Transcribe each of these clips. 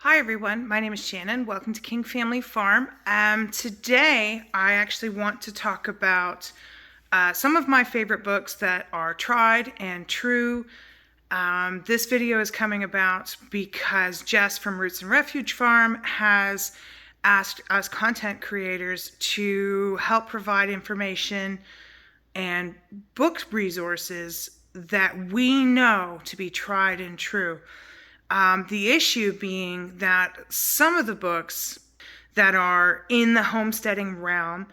Hi everyone, my name is Shannon. Welcome to King Family Farm. Today I actually want to talk about some of my favorite books that are tried and true. This video is coming about because Jess from Roots and Refuge Farm has asked us content creators to help provide information and book resources that we know to be tried and true. The issue being that some of the books that are in the homesteading realm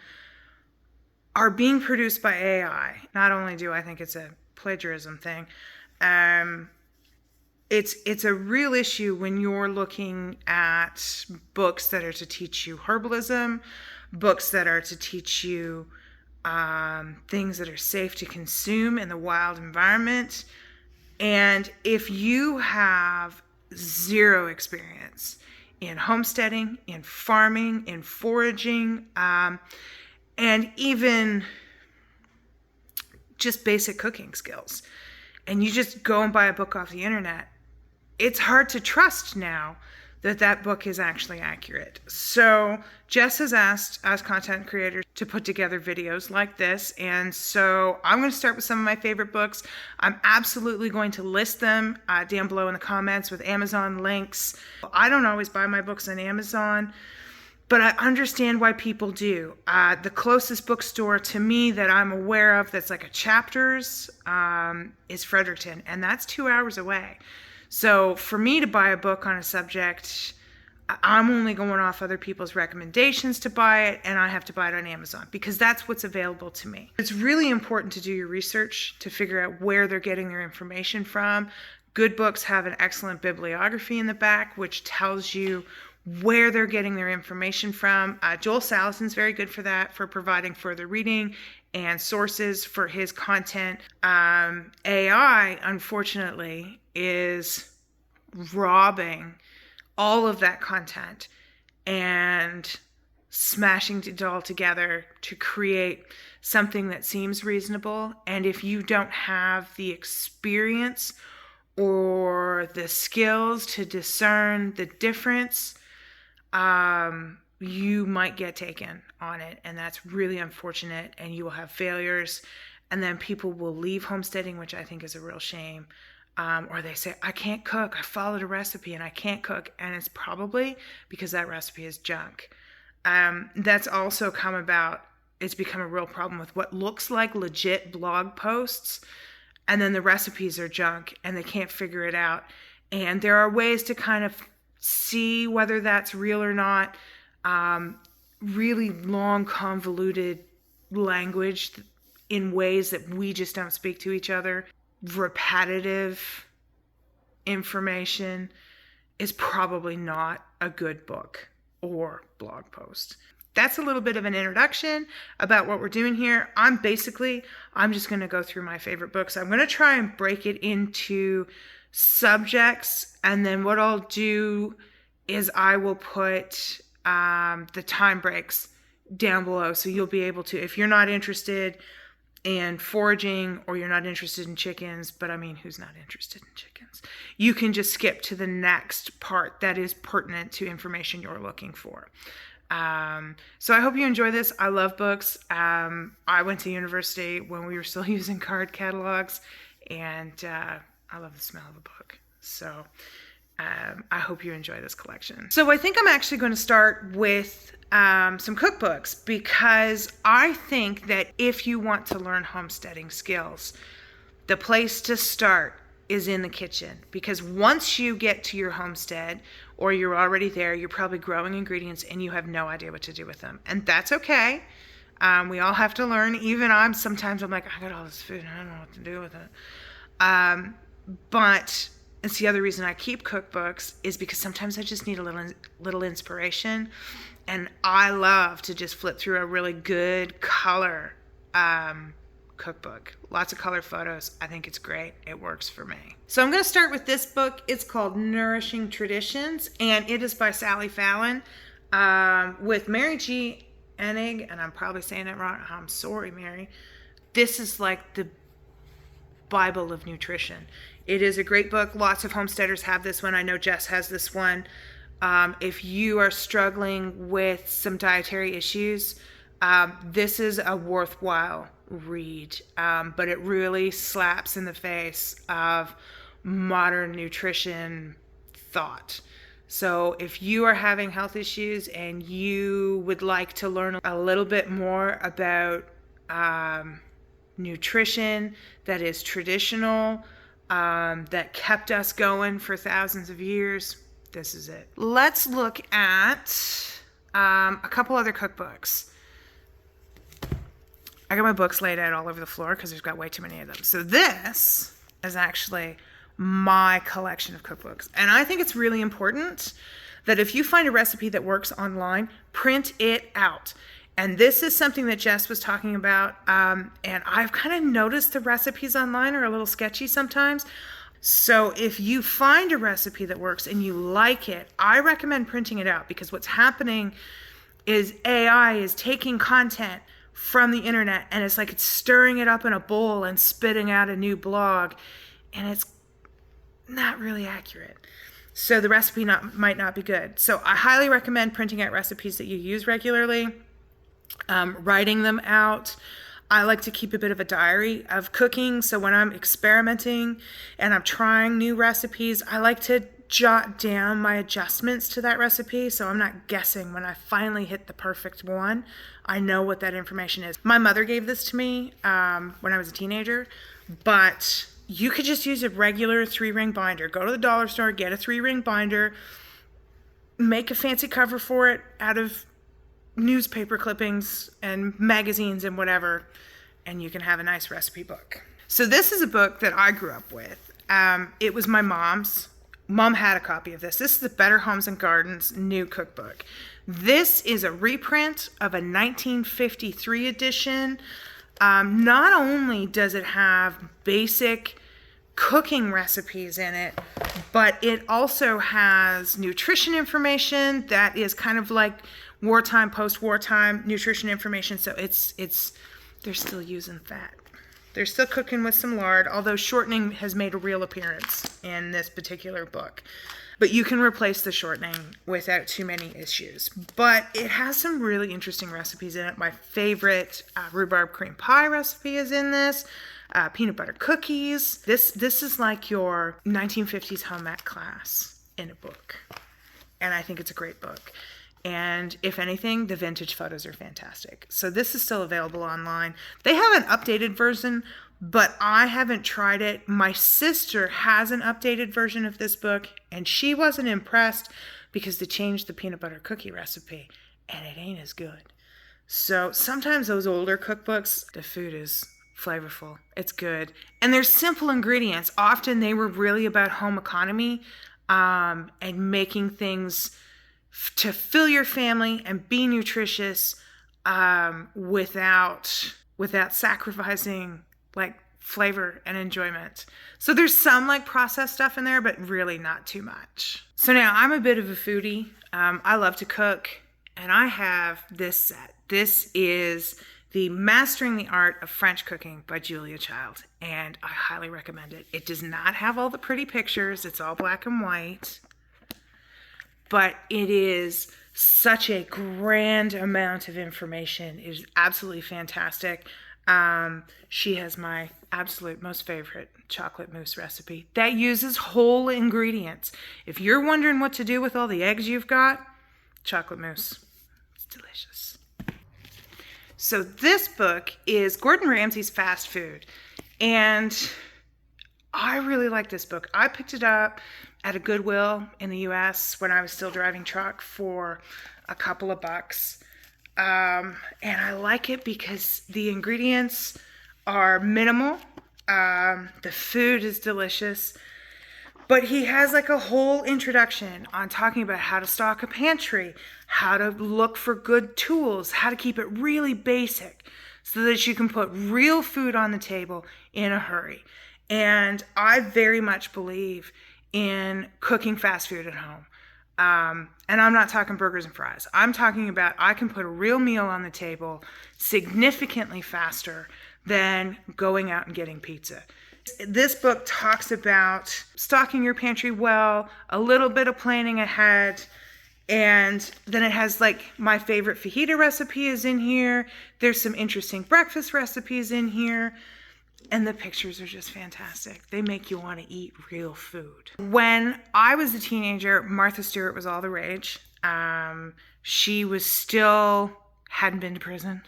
are being produced by AI. Not only do I think it's a plagiarism thing, it's a real issue when you're looking at books that are to teach you herbalism, books that are to teach you things that are safe to consume in the wild environment. And if you have zero experience in homesteading, in farming, in foraging, and even just basic cooking skills, and you just go and buy a book off the internet, it's hard to trust now that that book is actually accurate. So Jess has asked us content creators to put together videos like this. And so I'm going to start with some of my favorite books. I'm absolutely going to list them down below in the comments with Amazon links. I don't always buy my books on Amazon, but I understand why people do. The closest bookstore to me that I'm aware of that's like a Chapters is Fredericton, and that's 2 hours away. So for me to buy a book on a subject, I'm only going off other people's recommendations to buy it, and I have to buy it on Amazon because that's what's available to me. It's really important to do your research to figure out where they're getting their information from. Good books have an excellent bibliography in the back, which tells you where they're getting their information from. Joel Salatin's very good for that, for providing further reading and sources for his content. AI, unfortunately, is robbing all of that content and smashing it all together to create something that seems reasonable. And if you don't have the experience or the skills to discern the difference, you might get taken on it, and that's really unfortunate, and you will have failures, and then people will leave homesteading, which I think is a real shame. Or they say, I can't cook, I followed a recipe and I can't cook, and it's probably because that recipe is junk. That's also come about, it's become a real problem with what looks like legit blog posts, and then the recipes are junk and they can't figure it out. And there are ways to kind of see whether that's real or not. Really long, convoluted language in ways that we just don't speak to each other. Repetitive information is probably not a good book or blog post. That's a little bit of an introduction about what we're doing here. I'm just going to go through my favorite books. I'm going to try and break it into subjects, and then what I'll do is I will put the time breaks down below, so you'll be able to, if you're not interested in foraging or you're not interested in chickens, but I mean, who's not interested in chickens? You can just skip to the next part that is pertinent to information you're looking for. So I hope you enjoy this. I love books. I went to university when we were still using card catalogs, and I love the smell of a book. So I hope you enjoy this collection. So I think I'm actually going to start with some cookbooks, because I think that if you want to learn homesteading skills, the place to start is in the kitchen, because once you get to your homestead or you're already there, you're probably growing ingredients and you have no idea what to do with them. And that's okay. We all have to learn. Even sometimes I'm like, I got all this food and I don't know what to do with it. But it's the other reason I keep cookbooks, is because sometimes I just need a little inspiration. And I love to just flip through a really good color cookbook. Lots of color photos. I think it's great. It works for me. So I'm going to start with this book. It's called Nourishing Traditions, and it is by Sally Fallon with Mary G. Enig, and I'm probably saying it wrong. I'm sorry, Mary. This is like the Bible of nutrition. It is a great book. Lots of homesteaders have this one. I know Jess has this one. If you are struggling with some dietary issues, this is a worthwhile read, but it really slaps in the face of modern nutrition thought. So if you are having health issues and you would like to learn a little bit more about nutrition that is traditional, that kept us going for thousands of years, this is it. Let's look at a couple other cookbooks. I got my books laid out all over the floor because there's got way too many of them. So this is actually my collection of cookbooks. And I think it's really important that if you find a recipe that works online, print it out. And this is something that Jess was talking about. And I've kind of noticed the recipes online are a little sketchy sometimes. So if you find a recipe that works and you like it, I recommend printing it out, because what's happening is AI is taking content from the internet and it's like it's stirring it up in a bowl and spitting out a new blog, and it's not really accurate. So the recipe might not be good. So I highly recommend printing out recipes that you use regularly, writing them out. I like to keep a bit of a diary of cooking. So when I'm experimenting and I'm trying new recipes, I like to jot down my adjustments to that recipe, so I'm not guessing when I finally hit the perfect one. I know what that information is. My mother gave this to me when I was a teenager, but you could just use a regular 3-ring binder. Go to the dollar store, get a 3-ring binder, make a fancy cover for it out of newspaper clippings and magazines and whatever, and you can have a nice recipe book. So this is a book that I grew up with. It was my mom's. Mom had a copy of this. This is the Better Homes and Gardens new cookbook. This is a reprint of a 1953 edition. Not only does it have basic cooking recipes in it, but it also has nutrition information that is kind of like wartime, post-wartime nutrition information. So they're still using fat. They're still cooking with some lard, although shortening has made a real appearance in this particular book. But you can replace the shortening without too many issues. But it has some really interesting recipes in it. My favorite rhubarb cream pie recipe is in this. Peanut butter cookies. This is like your 1950s home ec class in a book. And I think it's a great book. And if anything, the vintage photos are fantastic. So this is still available online. They have an updated version, but I haven't tried it. My sister has an updated version of this book, and she wasn't impressed because they changed the peanut butter cookie recipe, and it ain't as good. So sometimes those older cookbooks, the food is flavorful. It's good. And they're simple ingredients. Often they were really about home economy and making things to fill your family and be nutritious without sacrificing like flavor and enjoyment. So there's some like processed stuff in there, but really not too much. So now I'm a bit of a foodie. I love to cook, and I have this set. This is the Mastering the Art of French Cooking by Julia Child, and I highly recommend it. It does not have all the pretty pictures. It's all black and white. But it is such a grand amount of information. It is absolutely fantastic. She has my absolute most favorite chocolate mousse recipe that uses whole ingredients. If you're wondering what to do with all the eggs you've got, chocolate mousse. It's delicious. So this book is Gordon Ramsay's Fast Food. And I really like this book. I picked it up at a Goodwill in the US when I was still driving truck for a couple of bucks. And I like it because the ingredients are minimal. The food is delicious. But he has like a whole introduction on talking about how to stock a pantry, how to look for good tools, how to keep it really basic so that you can put real food on the table in a hurry. And I very much believe in cooking fast food at home. And I'm not talking burgers and fries. I'm talking about I can put a real meal on the table significantly faster than going out and getting pizza. This book talks about stocking your pantry well, a little bit of planning ahead, And then it has like my favorite fajita recipe is in here. There's some interesting breakfast recipes in here. And the pictures are just fantastic. They make you want to eat real food. When I was a teenager, Martha Stewart was all the rage. She was still, hadn't been to prison.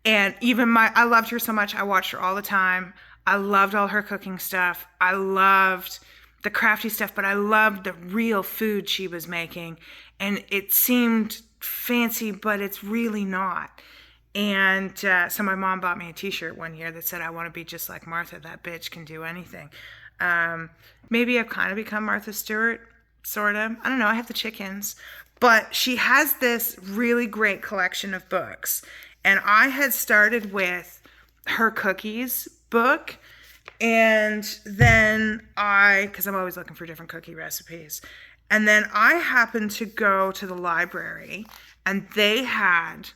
And even I loved her so much. I watched her all the time. I loved all her cooking stuff. I loved the crafty stuff, but I loved the real food she was making. And it seemed fancy, but it's really not. And so my mom bought me a t-shirt one year that said, I want to be just like Martha. That bitch can do anything. Maybe I've kind of become Martha Stewart, sort of. I don't know. I have the chickens. But she has this really great collection of books. And I had started with her cookies book. And then because I'm always looking for different cookie recipes. And then I happened to go to the library and they had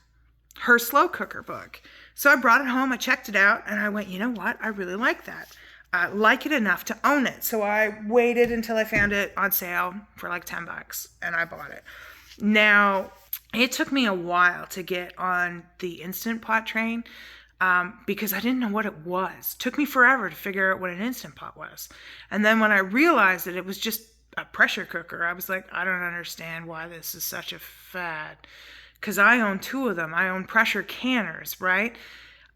her slow cooker book. So I brought it home, I checked it out, and I went, you know what? I really like that. I like it enough to own it. So I waited until I found it on sale for like $10 and I bought it. Now, it took me a while to get on the Instant Pot train because I didn't know what it was. It took me forever to figure out what an Instant Pot was. And then when I realized that it was just a pressure cooker, I was like, I don't understand why this is such a fad. Because I own 2 of them. I own pressure canners, right?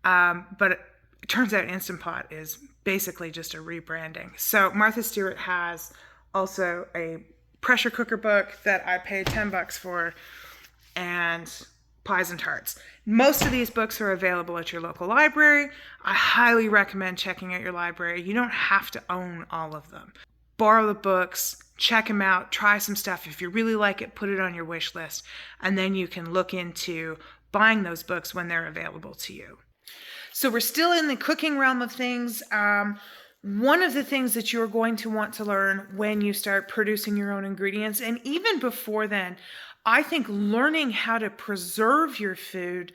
But it turns out Instant Pot is basically just a rebranding. So Martha Stewart has also a pressure cooker book that I paid $10 for, and Pies and Tarts. Most of these books are available at your local library. I highly recommend checking out your library. You don't have to own all of them. Borrow the books, check them out, try some stuff. If you really like it, put it on your wish list, and then you can look into buying those books when they're available to you. So we're still in the cooking realm of things. One of the things that you're going to want to learn when you start producing your own ingredients, and even before then, I think learning how to preserve your food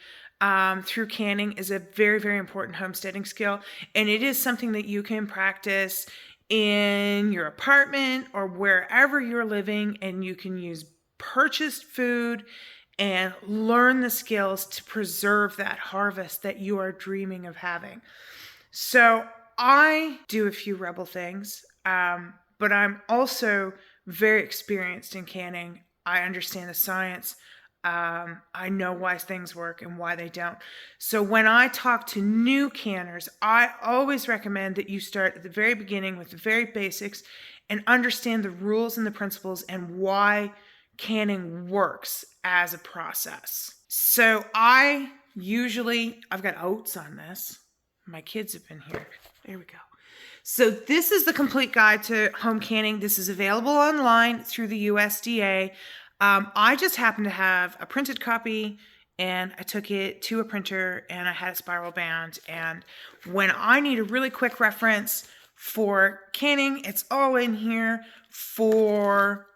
through canning is a very, very important homesteading skill. And it is something that you can practice in your apartment or wherever you're living, and you can use purchased food and learn the skills to preserve that harvest that you are dreaming of having. So I do a few rebel things, but I'm also very experienced in canning. I understand the science. I know why things work and why they don't. So when I talk to new canners, I always recommend that you start at the very beginning with the very basics and understand the rules and the principles and why canning works as a process. So I've got oats on this. My kids have been here. There we go. So this is the complete guide to home canning. This is available online through the USDA. I just happen to have a printed copy, and I took it to a printer and I had it spiral bound. And when I need a really quick reference for canning, it's all in here for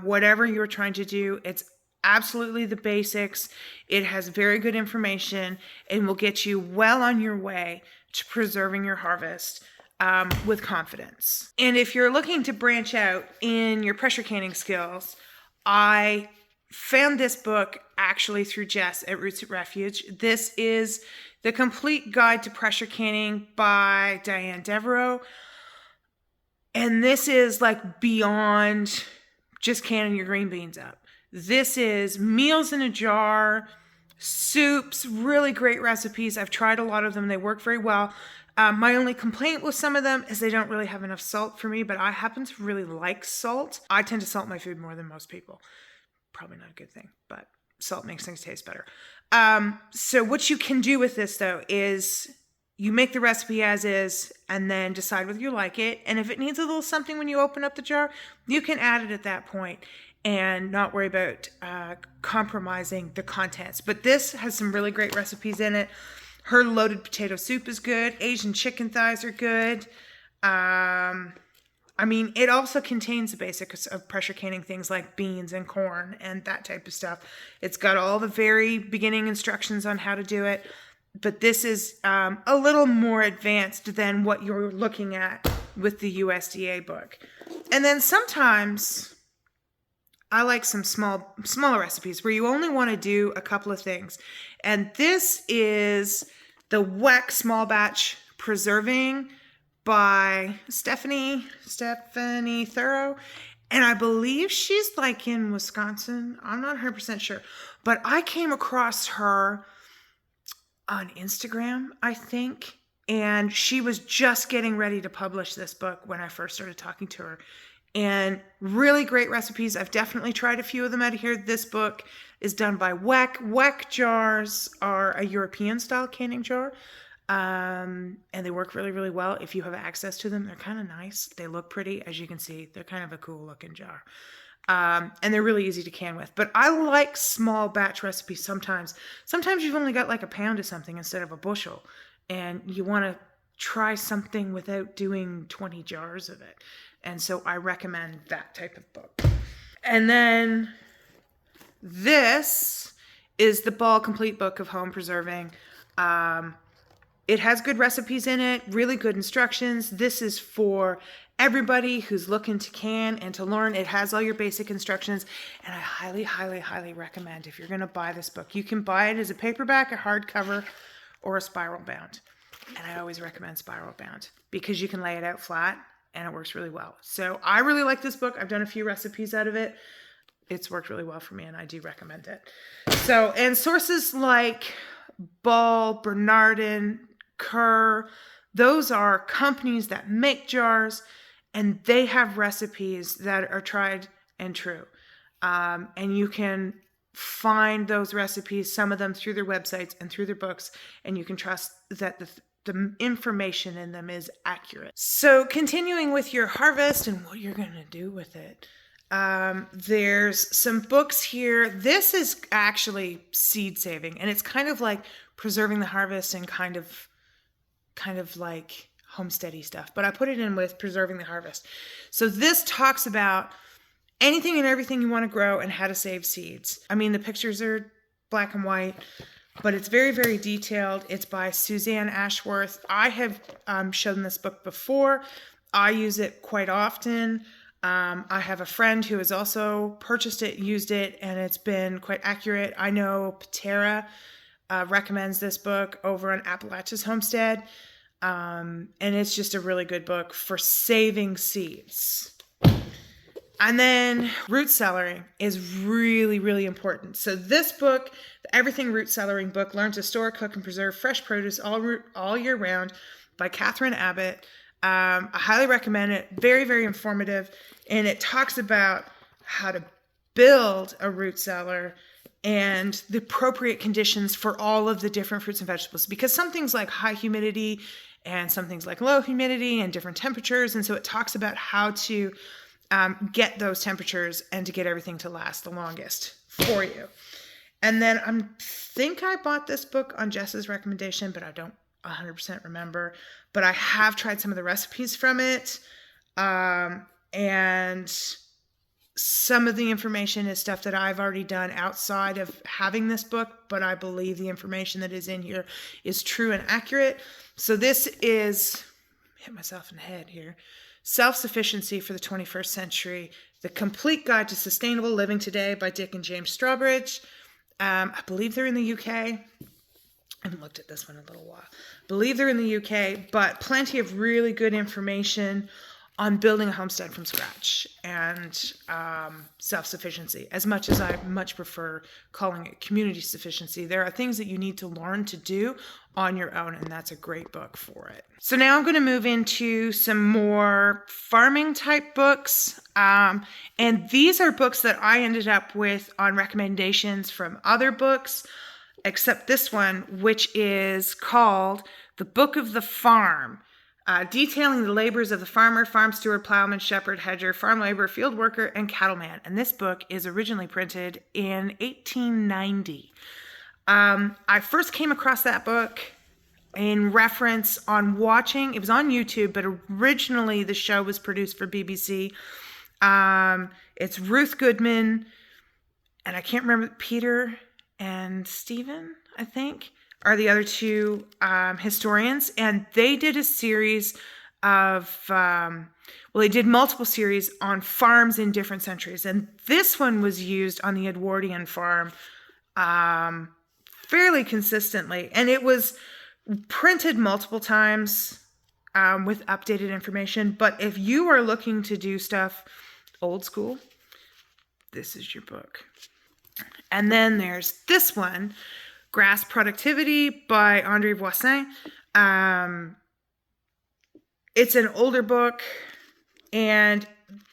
whatever you're trying to do. It's absolutely the basics. It has very good information and will get you well on your way to preserving your harvest with confidence. And if you're looking to branch out in your pressure canning skills, I found this book actually through Jess at Roots and Refuge. This is The Complete Guide to Pressure Canning by Diane Devereaux. And this is like beyond just canning your green beans up. This is meals in a jar, soups, really great recipes. I've tried a lot of them. They work very well. My only complaint with some of them is they don't really have enough salt for me, but I happen to really like salt. I tend to salt my food more than most people. Probably not a good thing, but salt makes things taste better. So what you can do with this, though, is you make the recipe as is and then decide whether you like it. And if it needs a little something when you open up the jar, you can add it at that point and not worry about compromising the contents. But this has some really great recipes in it. Her loaded potato soup is good. Asian chicken thighs are good. It also contains the basics of pressure canning, things like beans and corn and that type of stuff. It's got all the very beginning instructions on how to do it. But this is a little more advanced than what you're looking at with the USDA book. And then sometimes I like some smaller recipes where you only want to do a couple of things. And this is the WEC Small Batch Preserving by Stephanie Thorough. And I believe she's like in Wisconsin. I'm not 100% sure. But I came across her on Instagram, I think. And she was just getting ready to publish this book when I first started talking to her. And really great recipes. I've definitely tried a few of them out of here. This book is done by WEC. WEC jars are a European style canning jar. And they work really, really well. If you have access to them, they're kind of nice. They look pretty. As you can see, they're kind of a cool looking jar. And they're really easy to can with. But I like small batch recipes sometimes. Sometimes you've only got like a pound of something instead of a bushel. And you want to try something without doing 20 jars of it. And so I recommend that type of book. And then this is the Ball Complete Book of Home Preserving. It has good recipes in it, really good instructions. This is for everybody who's looking to can and to learn. It has all your basic instructions. And I highly, highly, highly recommend if you're going to buy this book. You can buy it as a paperback, a hardcover, or a spiral bound. And I always recommend spiral bound because you can lay it out flat and it works really well. So I really like this book. I've done a few recipes out of it. It's worked really well for me and I do recommend it. So, and sources like Ball, Bernardin, Kerr, those are companies that make jars and they have recipes that are tried and true. And you can find those recipes, some of them through their websites and through their books, and you can trust that the information in them is accurate. So continuing with your harvest and what you're going to do with it. There's some books here. This is actually seed saving, and it's kind of like preserving the harvest and kind of like homesteady stuff, but I put it in with preserving the harvest. So this talks about anything and everything you want to grow and how to save seeds. I mean, the pictures are black and white, but it's very, very detailed. It's by Suzanne Ashworth. I have shown this book before. I use it quite often. I have a friend who has also purchased it, used it, and it's been quite accurate. I know Patera recommends this book over on Appalachia's Homestead. And it's just a really good book for saving seeds. And then root cellaring is really, really important. So this book, the Everything Root Cellaring book, Learn to Store, Cook, and Preserve Fresh Produce all year round by Catherine Abbott. I highly recommend it. Very, very informative. And it talks about how to build a root cellar and the appropriate conditions for all of the different fruits and vegetables. Because some things like high humidity and some things like low humidity and different temperatures. And so it talks about how to get those temperatures and to get everything to last the longest for you. And then I think I bought this book on Jess's recommendation, but I don't 100% remember. But I have tried some of the recipes from it. And some of the information is stuff that I've already done outside of having this book, but I believe the information that is in here is true and accurate. So this is, hit myself in the head here, Self-Sufficiency for the 21st Century, The Complete Guide to Sustainable Living Today by Dick and James Strawbridge. I believe they're in the UK. I haven't looked at this one in a little while. I believe they're in the UK, but plenty of really good information on building a homestead from scratch and self-sufficiency. As much as I much prefer calling it community sufficiency, there are things that you need to learn to do on your own, and that's a great book for it. So now I'm going to move into some more farming type books. And these are books that I ended up with on recommendations from other books, except this one, which is called The Book of the Farm. Detailing the labors of the farmer, farm steward, plowman, shepherd, hedger, farm laborer, field worker, and cattleman. And this book is originally printed in 1890. I first came across that book in reference on watching, it was on YouTube, but originally the show was produced for BBC. It's Ruth Goodman, and I can't remember, Peter and Stephen, I think, are the other two historians, and they did a series of Well, they did multiple series on farms in different centuries, and this one was used on the Edwardian farm fairly consistently, and it was printed multiple times with updated information. But if you are looking to do stuff old school, this is your book. And then there's this one, Grass Productivity by Andre Voisin. It's an older book, and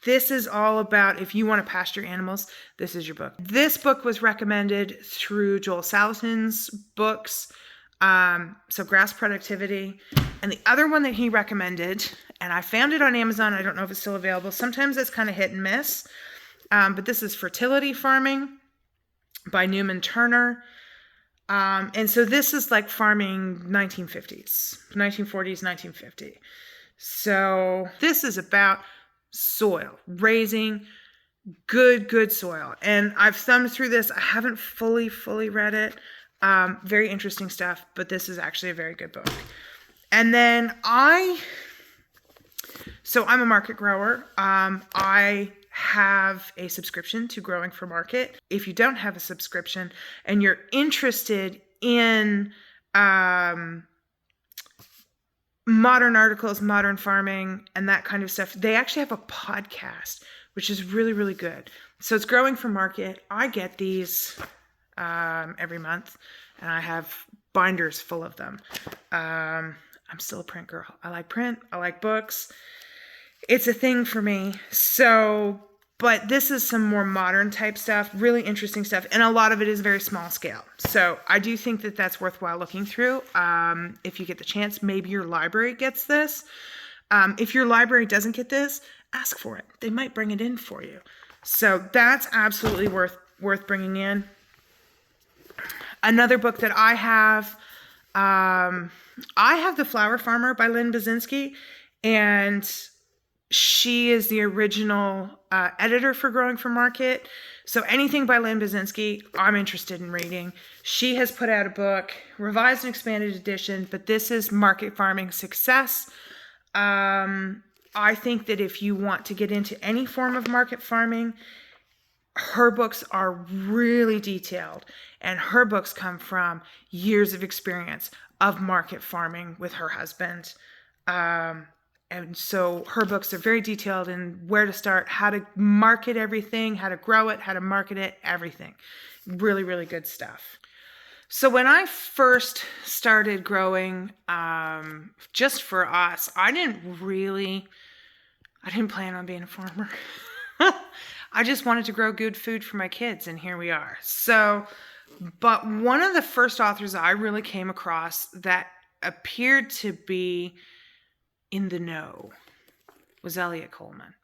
this is all about if you want to pasture animals, this is your book. This book was recommended through Joel Salatin's books, so Grass Productivity. And the other one that he recommended, and I found it on Amazon, I don't know if it's still available. Sometimes it's kind of hit and miss, but this is Fertility Farming by Newman Turner. And so this is like farming 1940s, 1950. So this is about soil, raising good soil. And I've thumbed through this. I haven't fully read it. Very interesting stuff, but this is actually a very good book. And then I'm a market grower. I have a subscription to Growing for Market. If you don't have a subscription and you're interested in modern articles, modern farming, and that kind of stuff, they actually have a podcast, which is really good. So it's Growing for Market. I get these every month, and I have binders full of them. I'm still a print girl. I like print. I like books. It's a thing for me. So, but this is some more modern type stuff, really interesting stuff. And a lot of it is very small scale. So I do think that that's worthwhile looking through. If you get the chance, maybe your library gets this. If your library doesn't get this, ask for it. They might bring it in for you. So that's absolutely worth bringing in. Another book that I have The Flower Farmer by Lynn Basinski, and she is the original editor for Growing for Market. So anything by Lynn Basinski, I'm interested in reading. She has put out a book, revised and expanded edition, but this is Market Farming Success. I think that if you want to get into any form of market farming, her books are really detailed, and her books come from years of experience of market farming with her husband. And so her books are very detailed in where to start, how to market everything, how to grow it, how to market it, everything. Really good stuff. So when I first started growing, just for us, I didn't plan on being a farmer. I just wanted to grow good food for my kids, and here we are. So, but one of the first authors I really came across that appeared to be in the know was Eliot Coleman.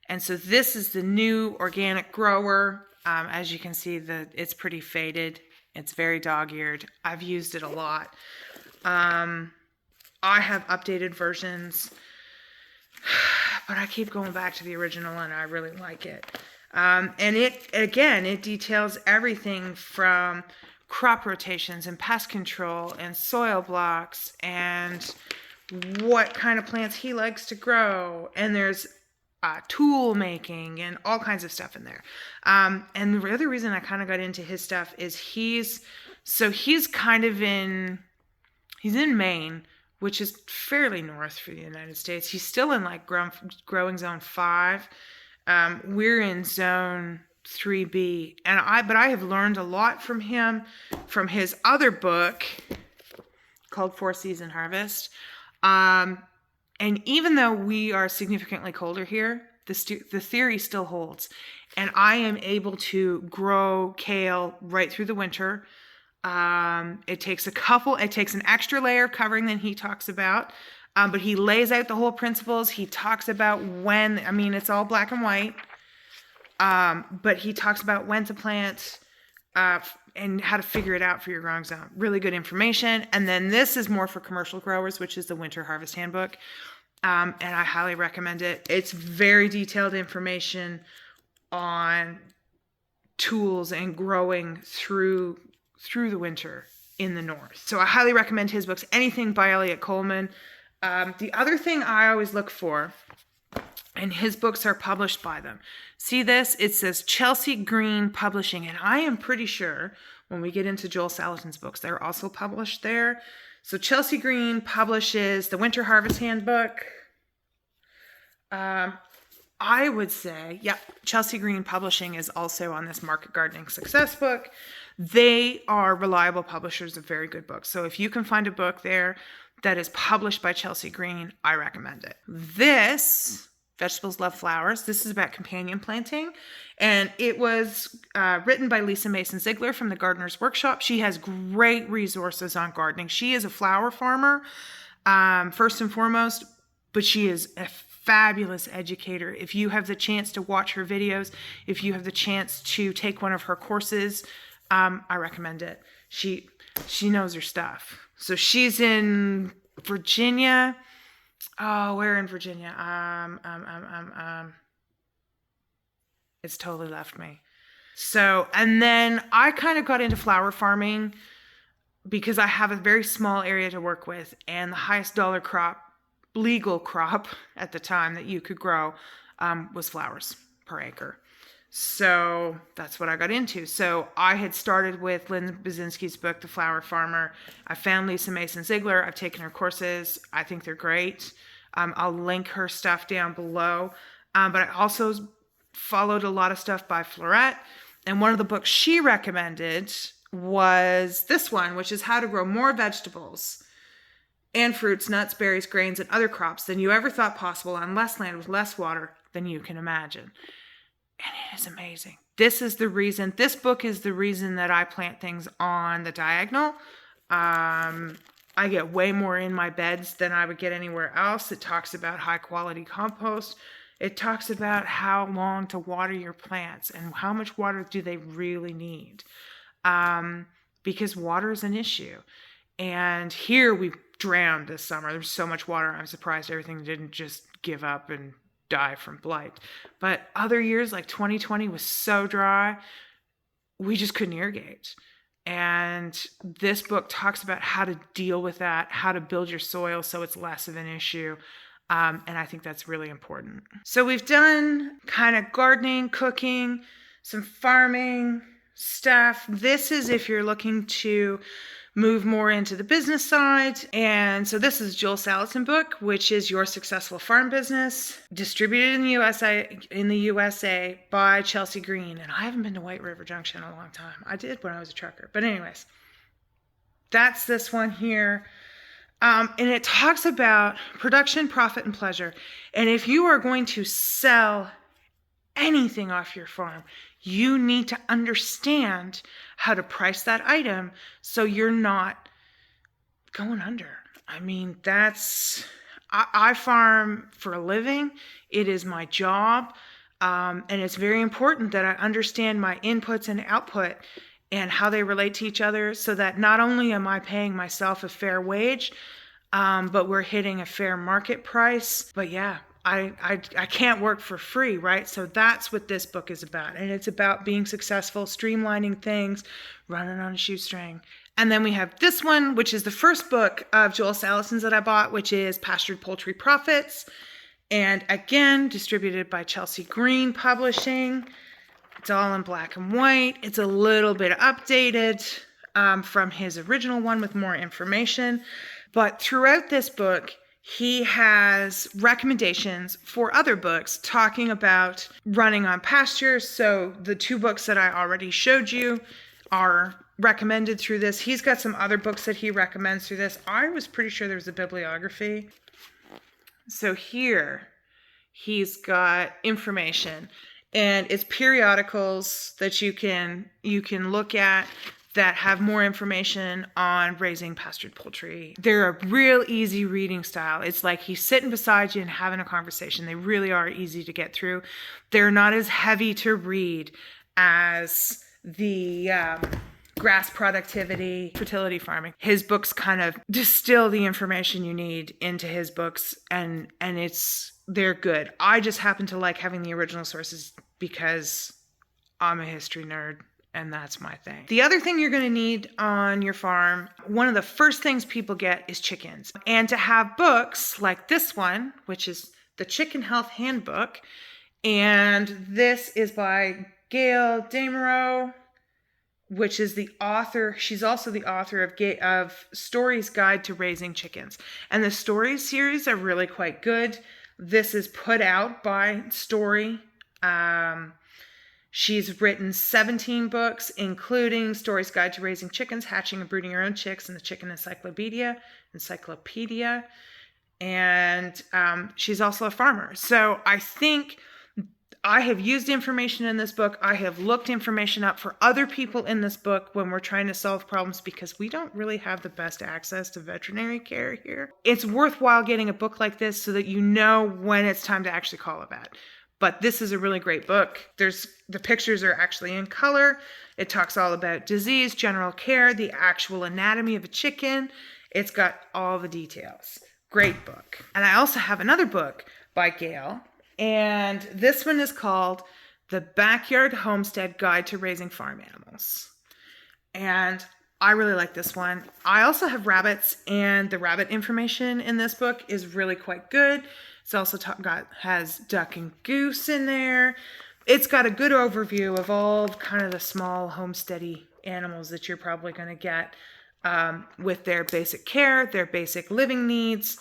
And so this is the new organic grower. As you can see, it's pretty faded. It's very dog-eared. I've used it a lot. I have updated versions, but I keep going back to the original, and I really like it. And it details everything from crop rotations and pest control and soil blocks and what kind of plants he likes to grow. And there's tool making and all kinds of stuff in there. And the other reason I kind of got into his stuff is he's in Maine, which is fairly north for the United States. He's still in like growing zone 5. We're in zone 3B, but I have learned a lot from him, from his other book called 4-Season Harvest. And even though we are significantly colder here, the theory still holds. And I am able to grow kale right through the winter. It takes an extra layer of covering than he talks about. But he lays out the whole principles. He talks about it's all black and white. But he talks about when to plant, and how to figure it out for your growing zone. Really good information. And then this is more for commercial growers, which is the Winter Harvest Handbook. And I highly recommend it. It's very detailed information on tools and growing through the winter in the north. So I highly recommend his books. Anything by Eliot Coleman. The other thing I always look for and his books are published by them. See this? It says Chelsea Green Publishing, and I am pretty sure when we get into Joel Salatin's books, they're also published there. So Chelsea Green publishes the Winter Harvest Handbook. I would say, Chelsea Green Publishing is also on this Market Gardening Success book. They are reliable publishers of very good books. So if you can find a book there that is published by Chelsea Green, I recommend it. This, Vegetables Love Flowers, this is about companion planting. And it was written by Lisa Mason Ziegler from the Gardener's Workshop. She has great resources on gardening. She is a flower farmer, first and foremost, but she is a fabulous educator. If you have the chance to watch her videos, if you have the chance to take one of her courses, I recommend it. She knows her stuff. So she's in Virginia. Oh, where in Virginia? It's totally left me. So, and then I kind of got into flower farming because I have a very small area to work with, and the highest dollar crop, legal crop at the time that you could grow was flowers per acre. So that's what I got into. So I had started with Lynn Basinski's book, The Flower Farmer. I found Lisa Mason Ziegler. I've taken her courses. I think they're great. I'll link her stuff down below. But I also followed a lot of stuff by Florette. And one of the books she recommended was this one, which is How to Grow More Vegetables and Fruits, Nuts, Berries, Grains, and Other Crops than you ever thought possible on less land with less water than you can imagine. And it is amazing. This book is the reason that I plant things on the diagonal. I get way more in my beds than I would get anywhere else. It talks about high quality compost. It talks about how long to water your plants and how much water do they really need. Because water is an issue. And here we drowned this summer. There's so much water. I'm surprised everything didn't just give up and die from blight. But other years, like 2020 was so dry, we just couldn't irrigate. And this book talks about how to deal with that, how to build your soil so it's less of an issue. And I think that's really important. So we've done kind of gardening, cooking, some farming stuff. This is if you're looking to move more into the business side. And so this is Joel Salatin book, which is Your Successful Farm Business, distributed in the USA by Chelsea Green. And I haven't been to White River Junction in a long time. I did when I was a trucker. But anyways, that's this one here. And it talks about production, profit, and pleasure. And if you are going to sell anything off your farm, you need to understand how to price that item so you're not going under. I mean, I farm for a living. It is my job. And it's very important that I understand my inputs and output and how they relate to each other so that not only am I paying myself a fair wage, but we're hitting a fair market price. But yeah, I can't work for free, right? So that's what this book is about. And it's about being successful, streamlining things, running on a shoestring. And then we have this one, which is the first book of Joel Salatin's that I bought, which is Pastured Poultry Profits. And again, distributed by Chelsea Green Publishing. It's all in black and white. It's a little bit updated from his original one with more information. But throughout this book, he has recommendations for other books talking about running on pasture. So the two books that I already showed you are recommended through this. He's got some other books that he recommends through this. I was pretty sure there was a bibliography. So here he's got information, and it's periodicals that you can look at that have more information on raising pastured poultry. They're a real easy reading style. It's like he's sitting beside you and having a conversation. They really are easy to get through. They're not as heavy to read as the grass productivity, fertility farming. His books kind of distill the information you need into his books, and they're good. I just happen to like having the original sources because I'm a history nerd. And that's my thing. The other thing you're going to need on your farm, one of the first things people get is chickens. And to have books like this one, which is The Chicken Health Handbook. And this is by Gail Devereaux, which is the author. She's also the author of Stories Guide to Raising Chickens. And the stories series are really quite good. This is put out by Story. She's written 17 books, including Stories Guide to Raising Chickens, Hatching and Brooding Your Own Chicks, and the Chicken Encyclopedia. And she's also a farmer. So I think I have used information in this book. I have looked information up for other people in this book when we're trying to solve problems, because we don't really have the best access to veterinary care here. It's worthwhile getting a book like this so that you know when it's time to actually call a vet. But this is a really great book. The pictures are actually in color. It talks all about disease, general care, the actual anatomy of a chicken. It's got all the details. Great book. And I also have another book by Gail. And this one is called The Backyard Homestead Guide to Raising Farm Animals. And I really like this one. I also have rabbits, and the rabbit information in this book is really quite good. It's also has duck and goose in there. It's got a good overview of all kind of the small homesteady animals that you're probably going to get with their basic care, their basic living needs,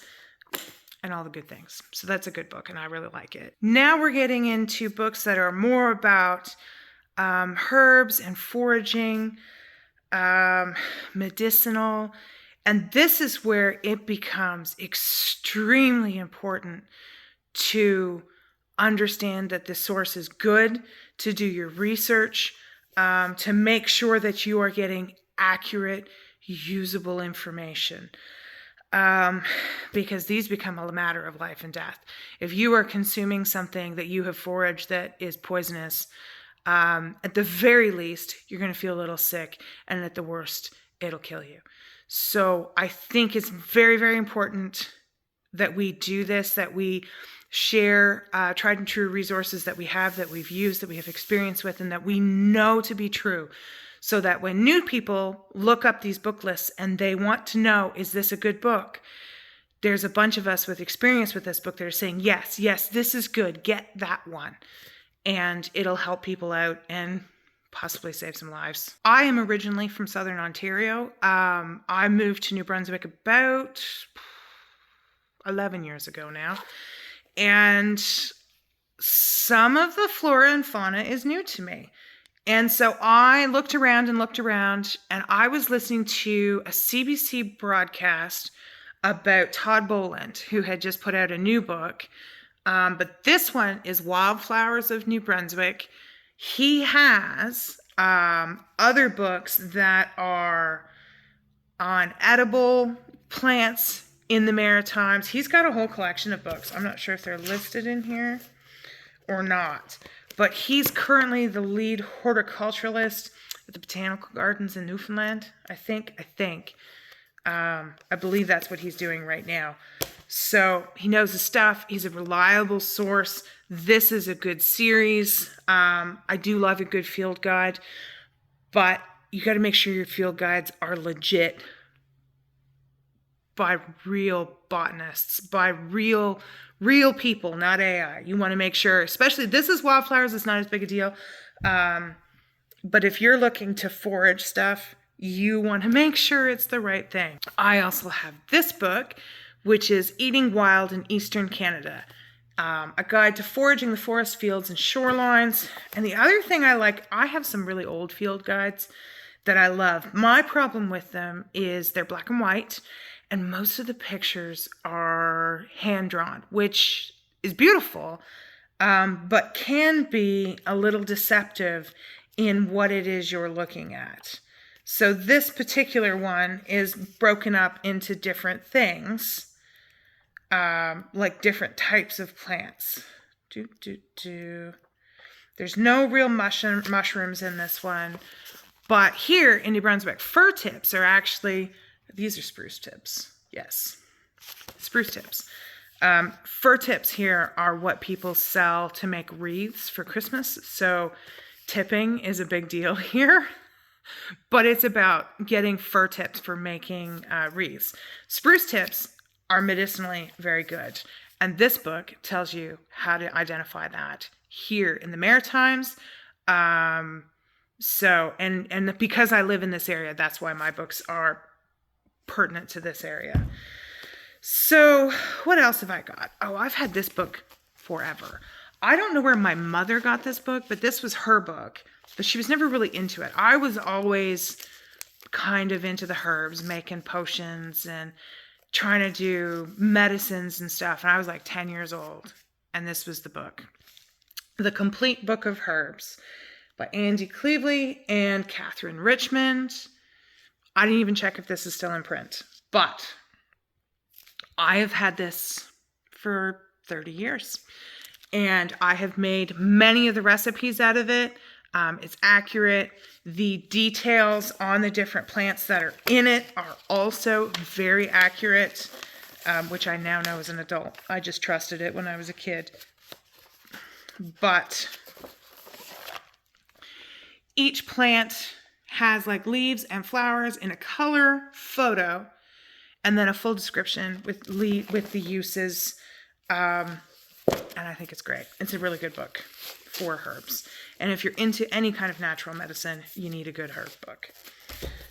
and all the good things. So that's a good book, and I really like it. Now we're getting into books that are more about herbs and foraging, medicinal. And this is where it becomes extremely important to understand that the source is good, to do your research, to make sure that you are getting accurate, usable information. Because these become a matter of life and death. If you are consuming something that you have foraged that is poisonous, at the very least, you're going to feel a little sick, and at the worst, it'll kill you. So I think it's very, very important that we do this, that we share tried and true resources that we have, that we've used, that we have experience with, and that we know to be true. So that when new people look up these book lists and they want to know, is this a good book? There's a bunch of us with experience with this book that are saying, yes, this is good. Get that one. And it'll help people out and possibly save some lives. I am originally from Southern Ontario. I moved to New Brunswick about 11 years ago now. And some of the flora and fauna is new to me. And so I looked around, and I was listening to a CBC broadcast about Todd Boland, who had just put out a new book. But this one is Wildflowers of New Brunswick. He has other books that are on edible plants in the Maritimes. He's got a whole collection of books. I'm not sure if they're listed in here or not. But he's currently the lead horticulturalist at the Botanical Gardens in Newfoundland, I think. I believe that's what he's doing right now. So he knows his stuff. He's a reliable source. This is a good series. I do love a good field guide, but you got to make sure your field guides are legit, by real botanists, by real people, not AI. You want to make sure, especially this is wildflowers, it's not as big a deal. But if you're looking to forage stuff, you want to make sure it's the right thing. I also have this book, which is Eating Wild in Eastern Canada. A guide to foraging the forest, fields, and shorelines. And the other thing I like, I have some really old field guides that I love. My problem with them is they're black and white, and most of the pictures are hand-drawn, which is beautiful, but can be a little deceptive in what it is you're looking at. So this particular one is broken up into different things, like different types of plants. There's no real mushrooms in this one, but here in New Brunswick, fir tips are actually... These are spruce tips. Yes, spruce tips. Fir tips here are what people sell to make wreaths for Christmas. So tipping is a big deal here, but it's about getting fir tips for making wreaths. Spruce tips are medicinally very good. And this book tells you how to identify that here in the Maritimes. So, and because I live in this area, that's why my books are pertinent to this area. So what else have I got? Oh, I've had this book forever. I don't know where my mother got this book, but this was her book, but she was never really into it. I was always kind of into the herbs, making potions and trying to do medicines and stuff. And I was like 10 years old. And this was the book, The Complete Book of Herbs by Andy Cleveley and Catherine Richmond. I didn't even check if this is still in print, but I have had this for 30 years. And I have made many of the recipes out of it. It's accurate. The details on the different plants that are in it are also very accurate, which I now know as an adult. I just trusted it when I was a kid. But each plant has like leaves and flowers in a color photo, and then a full description with the uses. And I think it's great. It's a really good book for herbs. And if you're into any kind of natural medicine, you need a good herb book.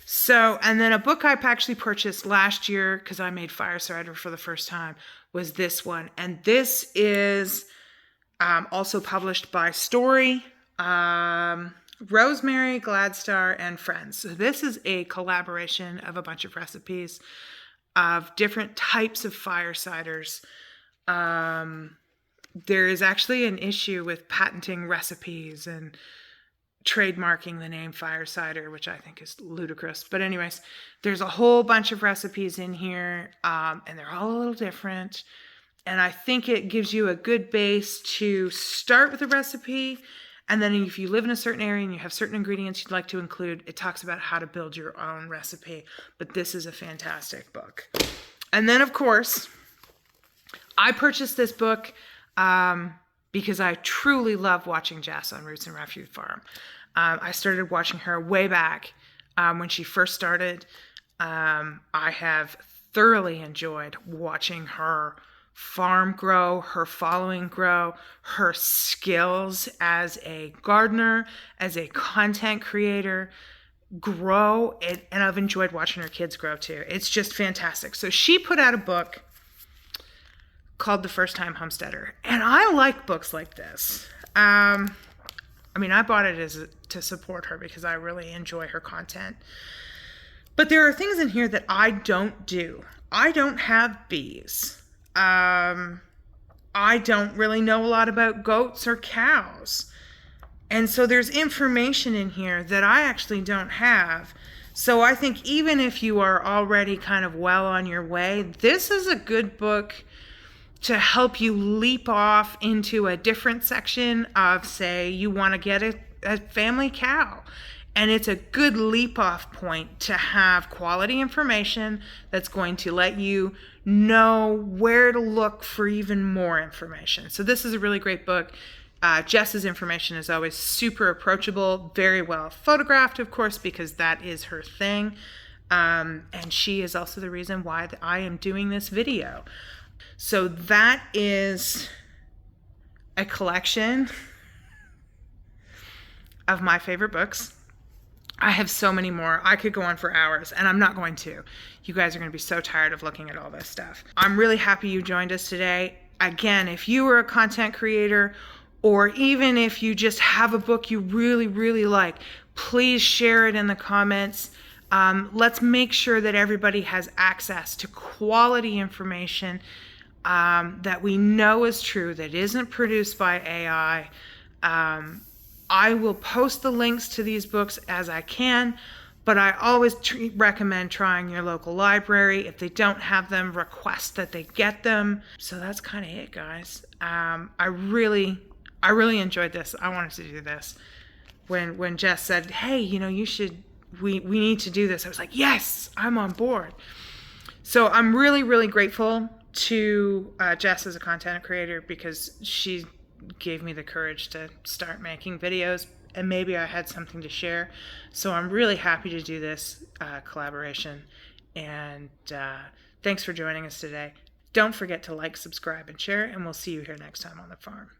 So, and then a book I actually purchased last year because I made fire cider for the first time was this one. And this is also published by Story, Rosemary, Gladstar, and Friends. So this is a collaboration of a bunch of recipes of different types of fire ciders. There is actually an issue with patenting recipes and trademarking the name fire cider, which I think is ludicrous. But anyways, there's a whole bunch of recipes in here, and they're all a little different. And I think it gives you a good base to start with a recipe. And then if you live in a certain area and you have certain ingredients you'd like to include, it talks about how to build your own recipe. But this is a fantastic book. And then, of course, I purchased this book because I truly love watching Jess on Roots and Refuge Farm. I started watching her way back when she first started. I have thoroughly enjoyed watching her farm grow, her following grow, her skills as a gardener, as a content creator grow, and I've enjoyed watching her kids grow too. It's just fantastic. So she put out a book called The First Time Homesteader. And I like books like this. I bought it to support her because I really enjoy her content. But there are things in here that I don't do. I don't have bees. I don't really know a lot about goats or cows. And so there's information in here that I actually don't have. So I think even if you are already kind of well on your way, this is a good book to help you leap off into a different section of, say, you want to get a family cow. And it's a good leap off point to have quality information that's going to let you know where to look for even more information. So this is a really great book. Jess's information is always super approachable, very well photographed, of course, because that is her thing. And she is also the reason why I am doing this video. So that is a collection of my favorite books. I have so many more. I could go on for hours, and I'm not going to. You guys are going to be so tired of looking at all this stuff. I'm really happy you joined us today. Again, if you are a content creator, or even if you just have a book you really, really like, please share it in the comments. Let's make sure that everybody has access to quality information that we know is true, that isn't produced by AI. I will post the links to these books as I can, but I always recommend trying your local library. If they don't have them, request that they get them. So that's kind of it, guys. I really enjoyed this. I wanted to do this. When Jess said, hey, we need to do this, I was like, yes, I'm on board. So I'm really, really grateful to Jess as a content creator because she gave me the courage to start making videos, and maybe I had something to share. So I'm really happy to do this collaboration, and thanks for joining us today. Don't forget to like, subscribe, and share, and we'll see you here next time on the farm.